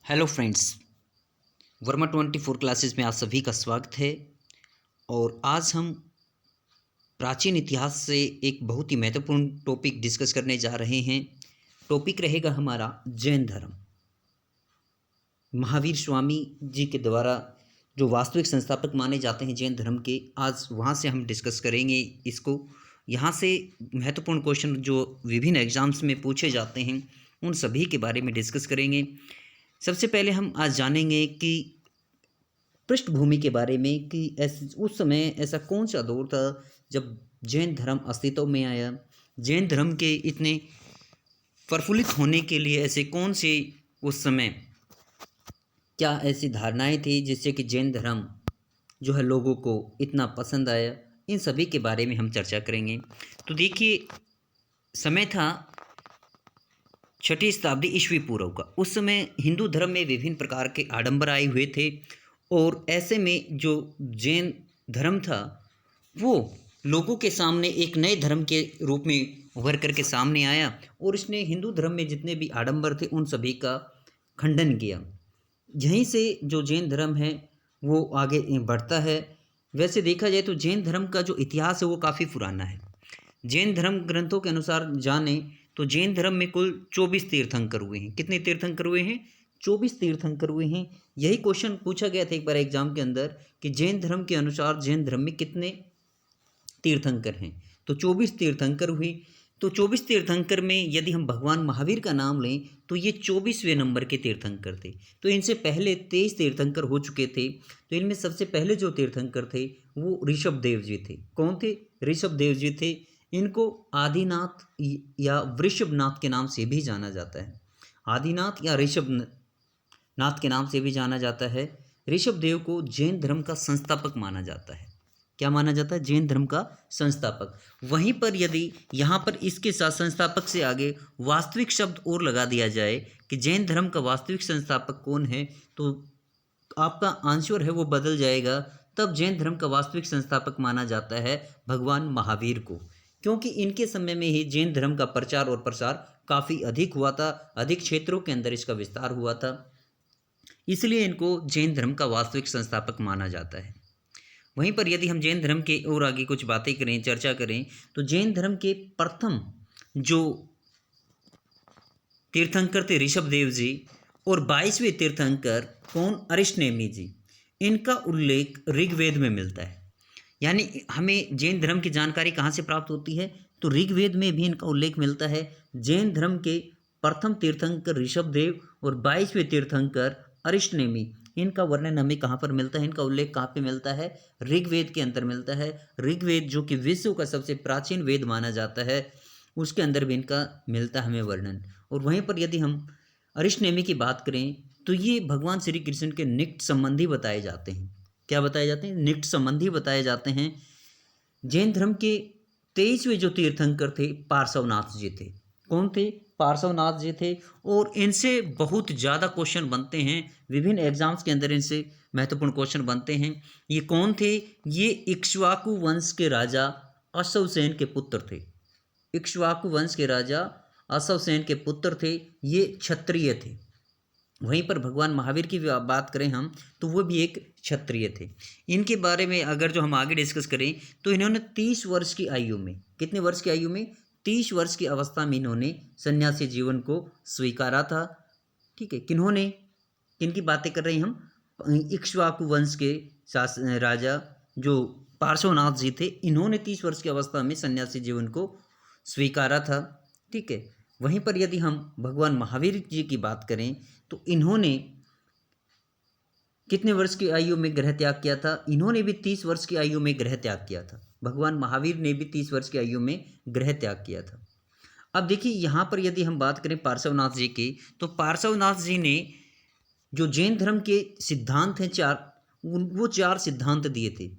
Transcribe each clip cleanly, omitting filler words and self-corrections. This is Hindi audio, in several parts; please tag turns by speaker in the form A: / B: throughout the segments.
A: हेलो फ्रेंड्स, वर्मा 24 क्लासेस में आप सभी का स्वागत है। और आज हम प्राचीन इतिहास से एक बहुत ही महत्वपूर्ण टॉपिक डिस्कस करने जा रहे हैं। टॉपिक रहेगा हमारा जैन धर्म। महावीर स्वामी जी के द्वारा जो वास्तविक संस्थापक माने जाते हैं जैन धर्म के, आज वहाँ से हम डिस्कस करेंगे इसको। यहाँ से महत्वपूर्ण क्वेश्चन जो विभिन्न एग्जाम्स में पूछे जाते हैं उन सभी के बारे में डिस्कस करेंगे। सबसे पहले हम आज जानेंगे कि पृष्ठभूमि के बारे में कि उस समय ऐसा कौन सा दौर था जब जैन धर्म अस्तित्व में आया। जैन धर्म के इतने प्रफुल्लित होने के लिए ऐसे कौन से उस समय क्या ऐसी धारणाएं थी जिससे कि जैन धर्म जो है लोगों को इतना पसंद आया। इन सभी के बारे में हम चर्चा करेंगे। तो देखिए, समय था 6वीं शताब्दी ईस्वी पूर्व का। उस समय हिंदू धर्म में विभिन्न प्रकार के आडंबर आए हुए थे और ऐसे में जो जैन धर्म था वो लोगों के सामने एक नए धर्म के रूप में उभर करके सामने आया और इसने हिंदू धर्म में जितने भी आडंबर थे उन सभी का खंडन किया। यहीं से जो जैन धर्म है वो आगे बढ़ता है। वैसे देखा जाए तो जैन धर्म का जो इतिहास है वो काफ़ी पुराना है। जैन धर्म ग्रंथों के अनुसार जाने तो जैन धर्म में कुल 24 तीर्थंकर हुए हैं। कितने तीर्थंकर हुए हैं? 24 तीर्थंकर हुए हैं। यही क्वेश्चन पूछा गया था एक बार एग्जाम के अंदर कि जैन धर्म के अनुसार जैन धर्म में कितने तीर्थंकर हैं। तो 24 तीर्थंकर हुई। तो 24 तीर्थंकर में यदि हम भगवान महावीर का नाम लें तो ये 24वें नंबर के तीर्थंकर थे। तो इनसे पहले 23 तीर्थंकर हो चुके थे। तो इनमें सबसे पहले जो तीर्थंकर थे वो ऋषभ देव जी थे। कौन थे? ऋषभ देव जी थे। इनको आदिनाथ या वृषभनाथ के नाम से भी जाना जाता है। आदिनाथ या ऋषभनाथ के नाम से भी जाना जाता है। ऋषभ देव को जैन धर्म का संस्थापक माना जाता है। क्या माना जाता है? जैन धर्म का संस्थापक। वहीं पर यदि यहाँ पर इसके साथ संस्थापक से आगे वास्तविक शब्द और लगा दिया जाए कि जैन धर्म का वास्तविक संस्थापक कौन है, तो आपका आंसर है वो बदल जाएगा। तब जैन धर्म का वास्तविक संस्थापक माना जाता है भगवान महावीर को, क्योंकि इनके समय में ही जैन धर्म का प्रचार और प्रसार काफ़ी अधिक हुआ था, अधिक क्षेत्रों के अंदर इसका विस्तार हुआ था, इसलिए इनको जैन धर्म का वास्तविक संस्थापक माना जाता है। वहीं पर यदि हम जैन धर्म के और आगे कुछ बातें करें, चर्चा करें, तो जैन धर्म के प्रथम जो तीर्थंकर थे ऋषभ देव जी और 22वें तीर्थंकर कौन? अरिष्टनेमी जी। इनका उल्लेख ऋग्वेद में मिलता है। यानी हमें जैन धर्म की जानकारी कहाँ से प्राप्त होती है? तो ऋग्वेद में भी इनका उल्लेख मिलता है। जैन धर्म के प्रथम तीर्थंकर ऋषभ देव और 22वें तीर्थंकर अरिष्टनेमी, इनका वर्णन हमें कहाँ पर मिलता है? इनका उल्लेख कहाँ पे मिलता है? ऋग्वेद के अंदर मिलता है। ऋग्वेद जो कि विश्व का सबसे प्राचीन वेद माना जाता है, उसके अंदर भी इनका मिलता है हमें वर्णन। और वहीं पर यदि हम अरिष्टनेमी की बात करें तो ये भगवान श्री कृष्ण के निकट संबंधी बताए जाते हैं। क्या बताए जाते हैं? निकट संबंधी बताए जाते हैं। जैन धर्म के 23वें जो तीर्थंकर थे पार्श्वनाथ जी थे। कौन थे? पार्श्वनाथ जी थे। और इनसे बहुत ज़्यादा क्वेश्चन बनते हैं विभिन्न एग्जाम्स के अंदर, इनसे महत्वपूर्ण क्वेश्चन बनते हैं। ये कौन थे? ये इक्ष्वाकु वंश के राजा अश्वसेन के पुत्र थे। इक्ष्वाकु वंश के राजा अश्वसेन के पुत्र थे। ये क्षत्रिय थे। वहीं पर भगवान महावीर की बात करें हम तो वो भी एक क्षत्रिय थे। इनके बारे में अगर जो हम आगे डिस्कस करें तो इन्होंने 30 वर्ष की आयु में, कितने वर्ष की आयु में? 30 वर्ष की अवस्था में इन्होंने सन्यासी जीवन को स्वीकारा था। ठीक है, किन्होंने, किनकी बातें कर रहे हैं हम? इक्ष्वाकु वंश के राजा जो पार्श्वनाथ जी थे, इन्होंने 30 वर्ष की अवस्था में सन्यासी जीवन को स्वीकारा था। ठीक है, वहीं पर यदि हम भगवान महावीर जी की बात करें तो इन्होंने कितने वर्ष की आयु में गृह त्याग किया था? इन्होंने भी 30 वर्ष की आयु में गृह त्याग किया था। भगवान महावीर ने भी 30 वर्ष की आयु में गृह त्याग किया था। अब देखिए, यहाँ पर यदि हम बात करें पार्श्वनाथ जी की, तो पार्श्वनाथ जी ने जो जैन धर्म के सिद्धांत हैं वो 4 सिद्धांत दिए थे,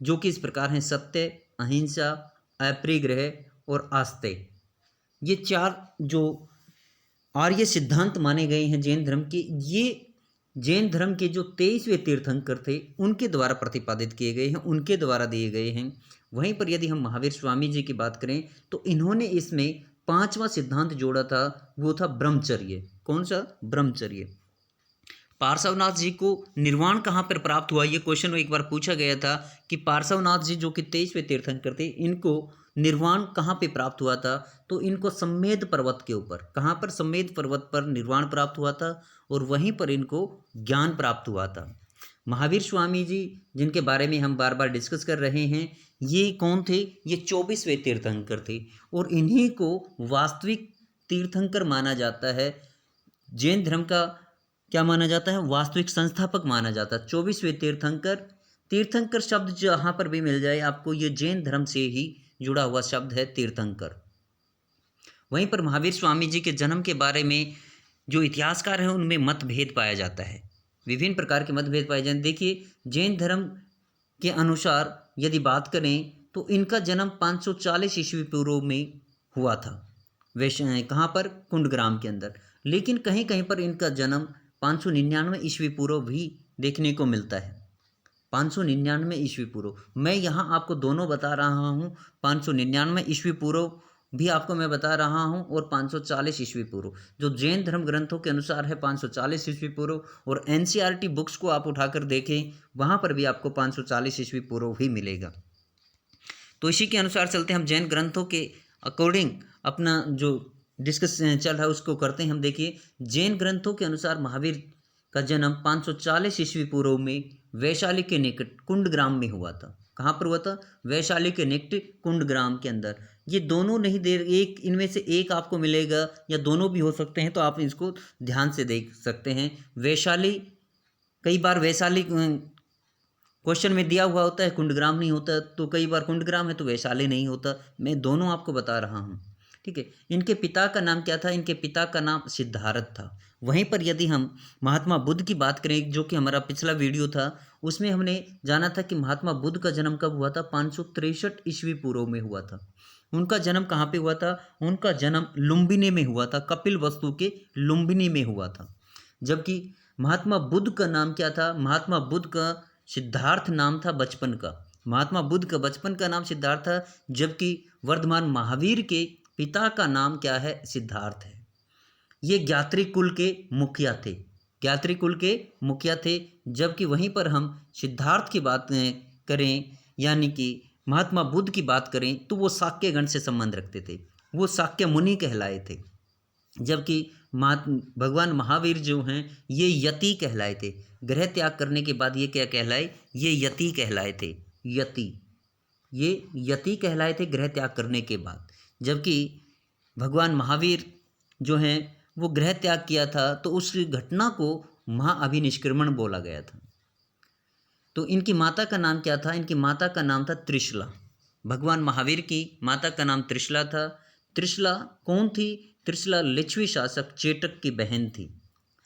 A: जो कि इस प्रकार हैं: सत्य, अहिंसा, अपरिग्रह और आस्तेय। ये 4 जो आर्य सिद्धांत माने गए हैं जैन धर्म के, ये जैन धर्म के जो 23वें तीर्थंकर थे उनके द्वारा प्रतिपादित किए गए हैं, उनके द्वारा दिए गए हैं। वहीं पर यदि हम महावीर स्वामी जी की बात करें तो इन्होंने इसमें 5वां सिद्धांत जोड़ा था, वो था ब्रह्मचर्य। कौन सा? ब्रह्मचर्य। पार्श्वनाथ जी को निर्वाण कहाँ पर प्राप्त हुआ, ये क्वेश्चन एक बार पूछा गया था कि पार्श्वनाथ जी जो कि 23वें तीर्थंकर थे, इनको निर्वाण कहाँ पे प्राप्त हुआ था। तो इनको सम्मेद पर्वत के ऊपर, कहाँ पर, सम्मेद पर्वत पर निर्वाण प्राप्त हुआ था और वहीं पर इनको ज्ञान प्राप्त हुआ था। महावीर स्वामी जी जिनके बारे में हम बार बार डिस्कस कर रहे हैं, ये कौन थे, ये 24वें तीर्थंकर थे और इन्हीं को वास्तविक तीर्थंकर माना जाता है। जैन धर्म का क्या माना जाता है, वास्तविक संस्थापक माना जाता है 24वें तीर्थंकर। तीर्थंकर शब्द जहाँ पर भी मिल जाए आपको, ये जैन धर्म से ही जुड़ा हुआ शब्द है तीर्थंकर। वहीं पर महावीर स्वामी जी के जन्म के बारे में जो इतिहासकार हैं उनमें मतभेद पाया जाता है, विभिन्न प्रकार के मतभेद पाए जाते हैं। देखिए, जैन धर्म के अनुसार यदि बात करें तो इनका जन्म 540 ईस्वी पूर्व में हुआ था, वैसे कहाँ पर, कुंडग्राम के अंदर। लेकिन कहीं कहीं पर इनका जन्म 599 ईस्वी पूर्व भी देखने को मिलता है, 599 ईस्वी पूर्व। मैं यहाँ आपको दोनों बता रहा हूँ, 599 ईस्वी पूर्व भी आपको मैं बता रहा हूँ और 540 ईस्वी पूर्व। जो जैन धर्म ग्रंथों के अनुसार है 540 ईस्वी पूर्व, और एनसीईआरटी बुक्स को आप उठाकर देखें, वहाँ पर भी आपको 540 ईस्वी पूर्व ही मिलेगा। तो इसी के अनुसार चलते हैं, हम जैन ग्रंथों के अकॉर्डिंग अपना जो डिस्कस चल रहा है उसको करते हैं हम। देखिए, जैन ग्रंथों के अनुसार महावीर का जन्म 540 ईस्वी पूर्व में वैशाली के निकट कुंडग्राम में हुआ था। कहाँ पर हुआ था, वैशाली के निकट कुंडग्राम के अंदर। ये दोनों नहीं दे, एक इनमें से एक आपको मिलेगा या दोनों भी हो सकते हैं, तो आप इसको ध्यान से देख सकते हैं। वैशाली, कई बार वैशाली क्वेश्चन में दिया हुआ होता है, कुंडग्राम नहीं होता, तो कई बार कुंडग्राम है तो वैशाली नहीं होता। मैं दोनों आपको बता रहा हूँ, ठीक है। इनके पिता का नाम क्या था, इनके पिता का नाम सिद्धार्थ था। वहीं पर यदि हम महात्मा बुद्ध की बात करें, जो कि हमारा पिछला वीडियो था, उसमें हमने जाना था कि महात्मा बुद्ध का जन्म कब हुआ था, 563 ईस्वी पूर्व में हुआ था। उनका जन्म कहाँ पे हुआ था, उनका जन्म लुम्बिनी में हुआ था, कपिल वस्तु के लुम्बिनी में हुआ था। जबकि महात्मा बुद्ध का नाम क्या था, महात्मा बुद्ध का सिद्धार्थ नाम था बचपन का, महात्मा बुद्ध का बचपन का नाम सिद्धार्थ था, जबकि वर्धमान महावीर के पिता का नाम क्या है, सिद्धार्थ है। ये ज्ञात्री कुल के मुखिया थे, ज्ञात्री कुल के मुखिया थे। जबकि वहीं पर हम सिद्धार्थ की बात करें, यानी कि महात्मा बुद्ध की बात करें, तो वो शाक्य गण से संबंध रखते थे, वो शाक्य मुनि कहलाए थे। जबकि भगवान महावीर जो हैं ये यति कहलाए थे। गृह त्याग करने के बाद ये क्या कहलाए, ये यति कहलाए थे, यति, ये यति कहलाए थे गृह त्याग करने के बाद। जबकि भगवान महावीर जो हैं वो गृह त्याग किया था, तो उस घटना को महाअभिनिष्क्रमण बोला गया था। तो इनकी माता का नाम क्या था, इनकी माता का नाम था त्रिशला। भगवान महावीर की माता का नाम त्रिशला था। त्रिशला कौन थी, त्रिशला लिच्छवी शासक चेटक की बहन थी,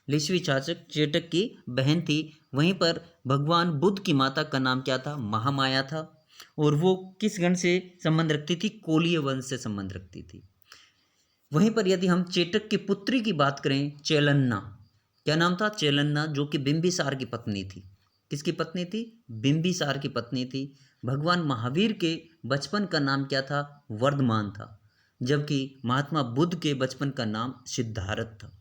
A: लिच्छवी शासक चेटक की बहन थी। वहीं पर भगवान बुद्ध की माता का नाम क्या था, महामाया था, और वो किस गण से संबंध रखती थी, कोलीय वंश से संबंध रखती थी। वहीं पर यदि हम चेटक की पुत्री की बात करें, चेलन्ना, क्या नाम था, चेलन्ना, जो कि बिंबिसार की पत्नी थी। किसकी पत्नी थी, बिंबिसार की पत्नी थी। भगवान महावीर के बचपन का नाम क्या था, वर्धमान था। जबकि महात्मा बुद्ध के बचपन का नाम सिद्धार्थ था।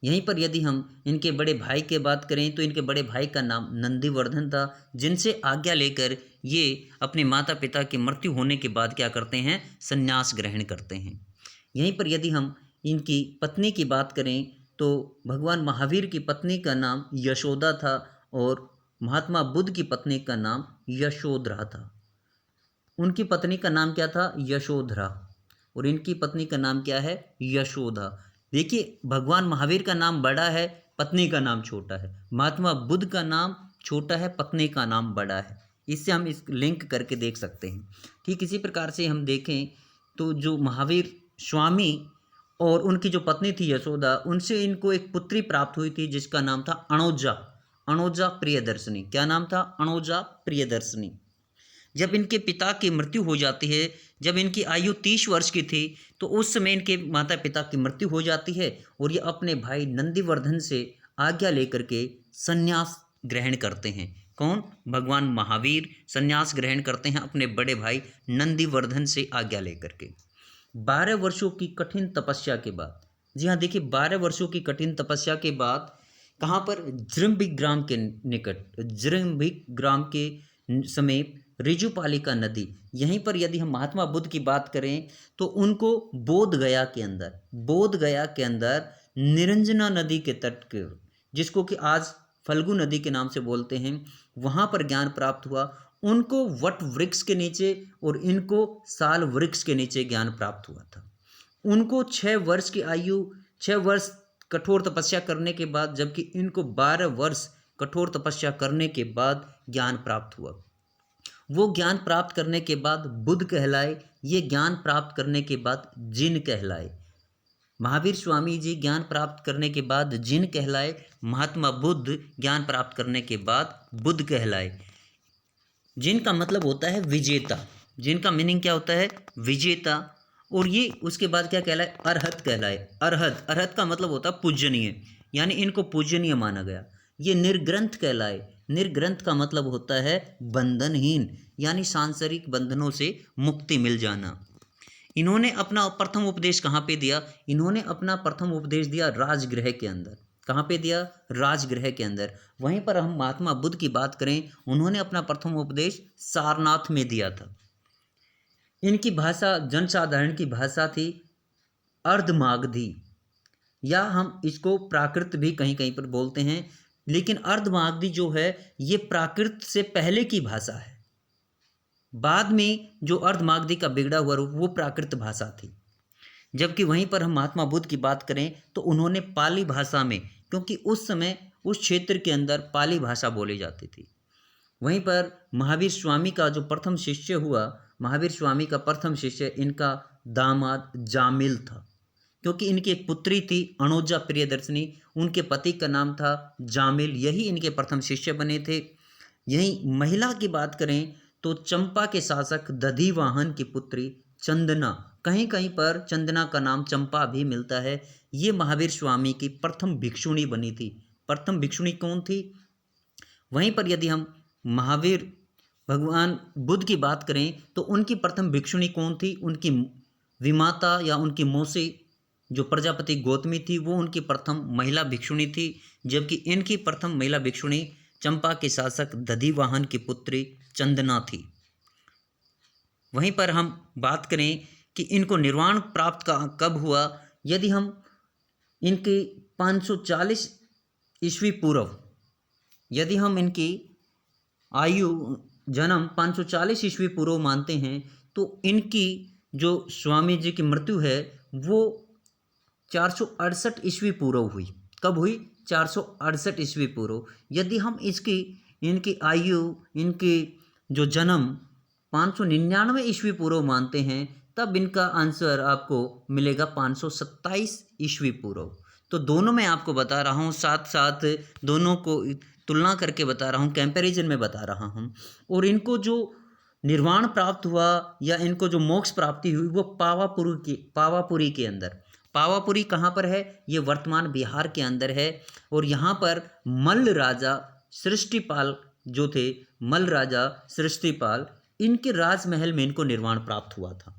A: यहीं पर यदि हम इनके बड़े भाई की बात करें, तो इनके बड़े भाई का नाम नंदीवर्धन था, जिनसे आज्ञा लेकर ये अपने माता पिता की मृत्यु होने के बाद क्या करते हैं, संन्यास ग्रहण करते हैं। यहीं पर यदि हम इनकी पत्नी की बात करें, तो भगवान महावीर की पत्नी का नाम यशोदा था और महात्मा बुद्ध की पत्नी का नाम यशोधरा था। उनकी पत्नी का नाम क्या था, यशोधरा, और इनकी पत्नी का नाम क्या है, यशोदा। देखिए, भगवान महावीर का नाम बड़ा है, पत्नी का नाम छोटा है। महात्मा बुद्ध का नाम छोटा है, पत्नी का नाम बड़ा है। इससे हम इस लिंक करके देख सकते हैं। ठीक इसी प्रकार से हम देखें तो जो महावीर स्वामी और उनकी जो पत्नी थी यशोदा, उनसे इनको एक पुत्री प्राप्त हुई थी जिसका नाम था अणोजा, अणोजा प्रियदर्शनी। क्या नाम था, अणोजा प्रियदर्शनी। जब इनके पिता की मृत्यु हो जाती है, जब इनकी आयु 30 वर्ष की थी, तो उस समय इनके माता पिता की मृत्यु हो जाती है और ये अपने भाई नंदीवर्धन से आज्ञा लेकर के संन्यास ग्रहण करते हैं। कौन, भगवान महावीर संन्यास ग्रहण करते हैं अपने बड़े भाई नंदीवर्धन से आज्ञा लेकर के। 12 वर्षों की कठिन तपस्या के बाद, जी हाँ देखिए, 12 वर्षों की कठिन तपस्या के बाद कहाँ पर? जृंभिक ग्राम के निकट, जृंभिक ग्राम के समीप ऋजुपालिका नदी। यहीं पर यदि हम महात्मा बुद्ध की बात करें तो उनको बोध गया के अंदर, बोध गया के अंदर निरंजना नदी के तट के, जिसको कि आज फल्गु नदी के नाम से बोलते हैं, वहाँ पर ज्ञान प्राप्त हुआ। उनको वट वृक्ष के नीचे और इनको साल वृक्ष के नीचे ज्ञान प्राप्त हुआ था। उनको 6 वर्ष की आयु, 6 वर्ष कठोर तपस्या करने के बाद, जबकि इनको 12 वर्ष कठोर तपस्या करने के बाद ज्ञान प्राप्त हुआ। वो ज्ञान प्राप्त करने के बाद बुद्ध कहलाए, ये ज्ञान प्राप्त करने के बाद जिन कहलाए। महावीर स्वामी जी ज्ञान प्राप्त करने के बाद जिन कहलाए, महात्मा बुद्ध ज्ञान प्राप्त करने के बाद बुद्ध कहलाए। जिन का मतलब होता है विजेता, जिन का मीनिंग क्या होता है? विजेता। और ये उसके बाद क्या कहलाए? अरहत कहलाए। अरहत, अरहत का मतलब होता है पूजनीय, यानी इनको पूजनीय माना गया। ये निर्ग्रंथ कहलाए। निर्ग्रंथ का मतलब होता है बंधनहीन, यानी सांसारिक बंधनों से मुक्ति मिल जाना। इन्होंने अपना प्रथम उपदेश कहाँ पे दिया? इन्होंने अपना प्रथम उपदेश दिया राजगृह के अंदर। कहाँ पे दिया? राजगृह के अंदर। वहीं पर हम महात्मा बुद्ध की बात करें, उन्होंने अपना प्रथम उपदेश सारनाथ में दिया था। इनकी भाषा जनसाधारण की भाषा थी अर्धमागधी, या हम इसको प्राकृत भी कहीं कहीं पर बोलते हैं, लेकिन अर्धमागधी जो है ये प्राकृत से पहले की भाषा है। बाद में जो अर्धमागधी का बिगड़ा हुआ रूप वो प्राकृत भाषा थी। जबकि वहीं पर हम महात्मा बुद्ध की बात करें तो उन्होंने पाली भाषा में, क्योंकि उस समय उस क्षेत्र के अंदर पाली भाषा बोली जाती थी। वहीं पर महावीर स्वामी का जो प्रथम शिष्य हुआ, महावीर स्वामी का प्रथम शिष्य इनका दामाद जामिल था, क्योंकि इनकी एक पुत्री थी अणोजा प्रियदर्शनी, उनके पति का नाम था जामिल, यही इनके प्रथम शिष्य बने थे। यहीं महिला की बात करें तो चंपा के शासक दधिवाहन की पुत्री चंदना, कहीं कहीं पर चंदना का नाम चंपा भी मिलता है, ये महावीर स्वामी की प्रथम भिक्षुणी बनी थी। प्रथम भिक्षुणी कौन थी? वहीं पर यदि हम महावीर भगवान बुद्ध की बात करें तो उनकी प्रथम भिक्षुणी कौन थी? उनकी विमाता या उनकी मौसी जो प्रजापति गौतमी थी, वो उनकी प्रथम महिला भिक्षुणी थी। जबकि इनकी प्रथम महिला भिक्षुणी चंपा के शासक दधिवाहन की पुत्री चंदना थी। वहीं पर हम बात करें कि इनको निर्वाण प्राप्त कब हुआ, यदि हम इनके 540 ईस्वी पूर्व, यदि हम इनकी आयु जन्म 540 ईस्वी पूर्व मानते हैं, तो इनकी जो स्वामी जी की मृत्यु है वो 468 ईस्वी पूर्व हुई। कब हुई? 468 ईस्वी पूर्व। यदि हम इनकी आयु, इनकी जो जन्म 599 ईस्वी पूर्व मानते हैं, तब इनका आंसर आपको मिलेगा 527 ईस्वी पूर्व। तो दोनों मैं आपको बता रहा हूँ, साथ साथ दोनों को तुलना करके बता रहा हूँ, कंपैरिजन में बता रहा हूँ। और इनको जो निर्वाण प्राप्त हुआ या इनको जो मोक्ष प्राप्ति हुई वो पावापुरी के अंदर। पावापुरी कहाँ पर है? ये वर्तमान बिहार के अंदर है। और यहाँ पर मल्ल राजा सृष्टिपाल जो थे, मल्ल राजा सृष्टिपाल, इनके राजमहल में इनको निर्वाण प्राप्त हुआ था।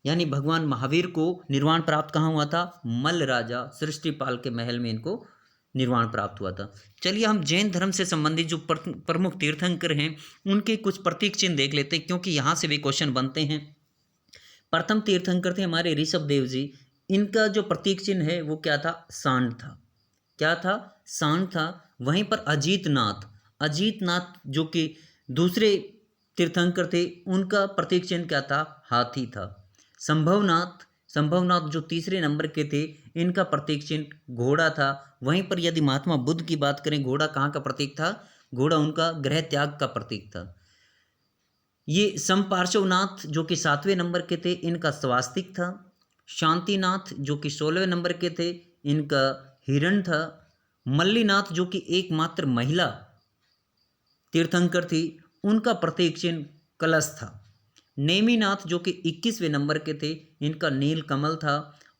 A: यानी भगवान महावीर को निर्वाण प्राप्त कहाँ हुआ था? मल्ल राजा सृष्टिपाल के महल में इनको निर्वाण प्राप्त हुआ था। चलिए हम जैन धर्म से संबंधित जो प्रमुख तीर्थंकर हैं उनके कुछ प्रतीक चिन्ह देख लेते हैं, क्योंकि यहाँ से भी क्वेश्चन बनते हैं। प्रथम तीर्थंकर थे हमारे ऋषभ देव जी। इनका जो प्रतीक चिन्ह है वो क्या था? सांड था। क्या था? सांड था। वहीं पर अजीतनाथ जो कि दूसरे तीर्थंकर थे, उनका प्रतीक चिन्ह क्या था? हाथी था। संभवनाथ जो तीसरे नंबर के थे, इनका प्रतीक चिन्ह घोड़ा था। वहीं पर यदि महात्मा बुद्ध की बात करें, घोड़ा कहाँ का प्रतीक था? घोड़ा उनका गृह त्याग का प्रतीक था। ये संपार्श्वनाथ जो कि 7वें नंबर के थे, इनका स्वास्तिक था। शांतिनाथ जो कि 16वें नंबर के थे, इनका हिरण था। मल्लीनाथ जो कि एकमात्र महिला तीर्थंकर थी, उनका प्रतीक चिन्ह कलश था। नेमिनाथ जो कि 21वें नंबर के थे, इनका नील कमल था।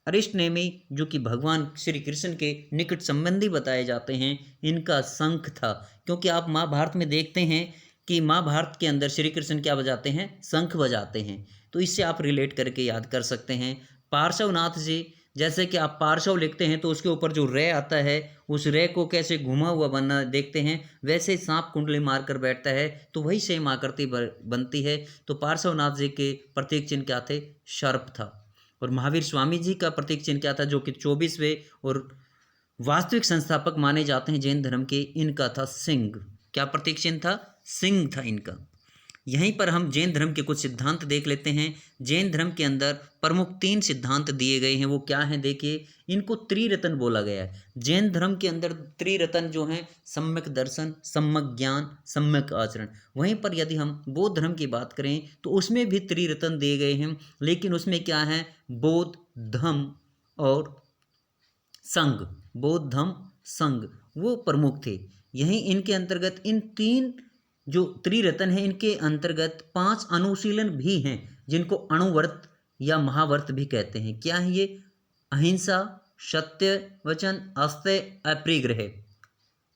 A: अरिष्ट नेमी जो कि भगवान श्री कृष्ण के निकट संबंधी बताए जाते हैं, इनका शंख था। क्योंकि आप महाभारत में देखते हैं कि महाभारत के अंदर श्री कृष्ण क्या बजाते हैं? शंख बजाते हैं। तो इससे आप रिलेट करके याद कर सकते हैं। पार्श्वनाथ जी जैसे कि आप पार्श्व लिखते हैं तो उसके ऊपर जो रे आता है उस रे को कैसे घुमा हुआ बनना देखते हैं, वैसे सांप कुंडली मारकर बैठता है तो वही सेम आकृति बनती है। तो पार्श्वनाथ जी के प्रतीक चिन्ह क्या थे? सर्प था। और महावीर स्वामी जी का प्रतीक चिन्ह क्या था, जो कि 24वें और वास्तविक संस्थापक माने जाते हैं जैन धर्म के, इनका था सिंह। क्या प्रतीक चिन्ह था? सिंह था इनका। यहीं पर हम जैन धर्म के कुछ सिद्धांत देख लेते हैं। जैन धर्म के अंदर प्रमुख 3 सिद्धांत दिए गए हैं, वो क्या हैं देखिए। इनको त्रिरत्न बोला गया है। जैन धर्म के अंदर त्रिरत्न जो हैं, सम्यक दर्शन, सम्यक ज्ञान, सम्यक आचरण। वहीं पर यदि हम बौद्ध धर्म की बात करें तो उसमें भी त्रिरत्न दिए गए हैं, लेकिन उसमें क्या है? बौद्ध, धम्म और संघ। बौद्ध, धम्म, संघ वो प्रमुख थे। यहीं इनके अंतर्गत इन 3 जो त्रिरत्न है, इनके अंतर्गत 5 अनुशीलन भी हैं, जिनको अणुव्रत या महाव्रत भी कहते हैं। क्या है ये? अहिंसा, सत्य वचन, अस्तेय, अपरिग्रह।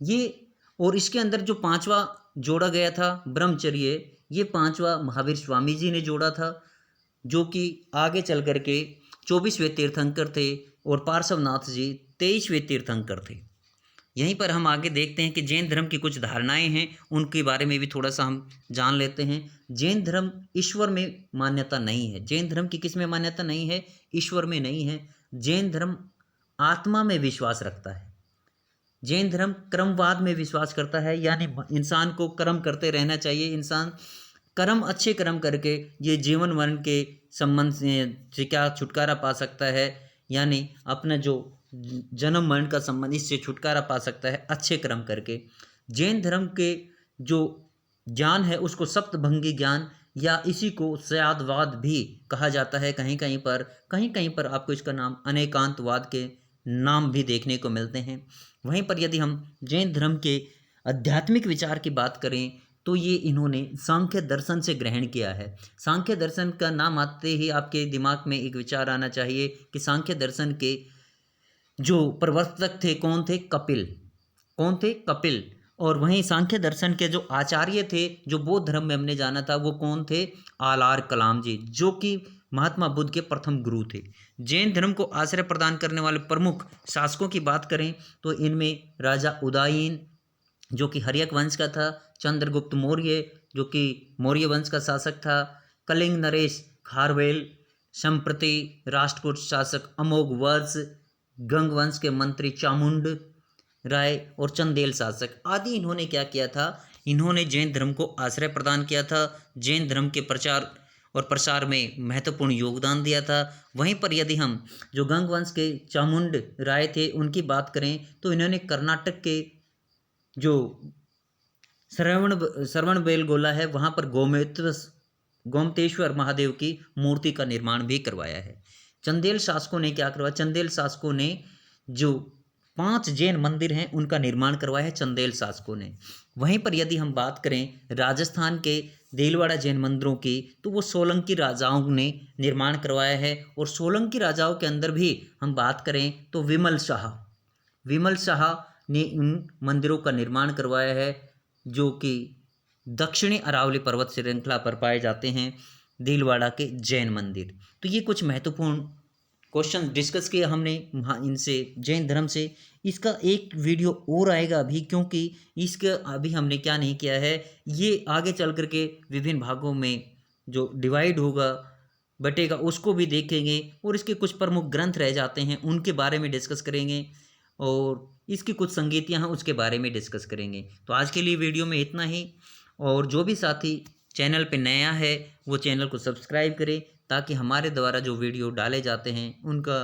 A: ये और इसके अंदर जो 5वां जोड़ा गया था ब्रह्मचर्य, ये 5वां महावीर स्वामी जी ने जोड़ा था, जो कि आगे चल करके 24वें तीर्थंकर थे और पार्श्वनाथ जी 23वें तीर्थंकर थे। यहीं पर हम आगे देखते हैं कि जैन धर्म की कुछ धारणाएं हैं, उनके बारे में भी थोड़ा सा हम जान लेते हैं। जैन धर्म ईश्वर में मान्यता नहीं है। जैन धर्म की किस में मान्यता नहीं है? ईश्वर में नहीं है। जैन धर्म आत्मा में विश्वास रखता है। जैन धर्म कर्मवाद में विश्वास करता है, यानी इंसान को कर्म करते रहना चाहिए। इंसान कर्म, अच्छे कर्म करके ये जीवन मरण के संबंध से क्या छुटकारा पा सकता है, यानी अपना जो जन्म मरण का संबंध, इससे छुटकारा पा सकता है अच्छे कर्म करके। जैन धर्म के जो ज्ञान है उसको सप्तभंगी ज्ञान या इसी को सयादवाद भी कहा जाता है। कहीं कहीं पर आपको इसका नाम अनेकांतवाद के नाम भी देखने को मिलते हैं। वहीं पर यदि हम जैन धर्म के आध्यात्मिक विचार की बात करें तो ये इन्होंने सांख्य दर्शन से ग्रहण किया है। सांख्य दर्शन का नाम आते ही आपके दिमाग में एक विचार आना चाहिए कि सांख्य दर्शन के जो प्रवर्तक थे कौन थे? कपिल। कौन थे? कपिल। और वहीं सांख्य दर्शन के जो आचार्य थे, जो बौद्ध धर्म में हमने जाना था, वो कौन थे? आलार कलाम जी, जो कि महात्मा बुद्ध के प्रथम गुरु थे। जैन धर्म को आश्रय प्रदान करने वाले प्रमुख शासकों की बात करें तो इनमें राजा उदयन, जो कि हर्यक वंश का था, चंद्रगुप्त मौर्य, जो कि मौर्य वंश का शासक था, कलिंग नरेश खारवेल, संप्रति राष्ट्रकूट शासक अमोघ वर्ष, गंग वंश के मंत्री चामुंड राय और चंदेल शासक आदि। इन्होंने क्या किया था? इन्होंने जैन धर्म को आश्रय प्रदान किया था, जैन धर्म के प्रचार और प्रसार में महत्वपूर्ण योगदान दिया था। वहीं पर यदि हम जो गंग वंश के चामुंड राय थे उनकी बात करें तो इन्होंने कर्नाटक के जो श्रवण बेलगोला है वहाँ पर गोमतेश्वर महादेव की मूर्ति का निर्माण भी करवाया है। चंदेल शासकों ने क्या करवाया? चंदेल शासकों ने जो 5 जैन मंदिर हैं उनका निर्माण करवाया है चंदेल शासकों ने। वहीं पर यदि हम बात करें राजस्थान के देलवाड़ा जैन मंदिरों की तो वो सोलंकी राजाओं ने निर्माण करवाया है। और सोलंकी राजाओं के अंदर भी हम बात करें तो विमल शाह ने उन मंदिरों का निर्माण करवाया है, जो कि दक्षिणी अरावली पर्वत श्रृंखला पर पाए जाते हैं देलवाड़ा के जैन मंदिर। तो ये कुछ महत्वपूर्ण क्वेश्चन डिस्कस किया हमने इनसे, जैन धर्म से। इसका एक वीडियो और आएगा अभी, क्योंकि इसका अभी हमने क्या नहीं किया है, ये आगे चल करके विभिन्न भागों में जो डिवाइड होगा, बटेगा, उसको भी देखेंगे। और इसके कुछ प्रमुख ग्रंथ रह जाते हैं उनके बारे में डिस्कस करेंगे, और इसकी कुछ संगीतियाँ हैं उसके बारे में डिस्कस करेंगे। तो आज के लिए वीडियो में इतना ही। और जो भी साथी चैनल पे नया है वो चैनल को सब्सक्राइब करें, ताकि हमारे द्वारा जो वीडियो डाले जाते हैं उनका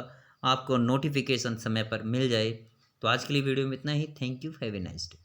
A: आपको नोटिफिकेशन समय पर मिल जाए। तो आज के लिए वीडियो में इतना ही। Thank you, have a nice day.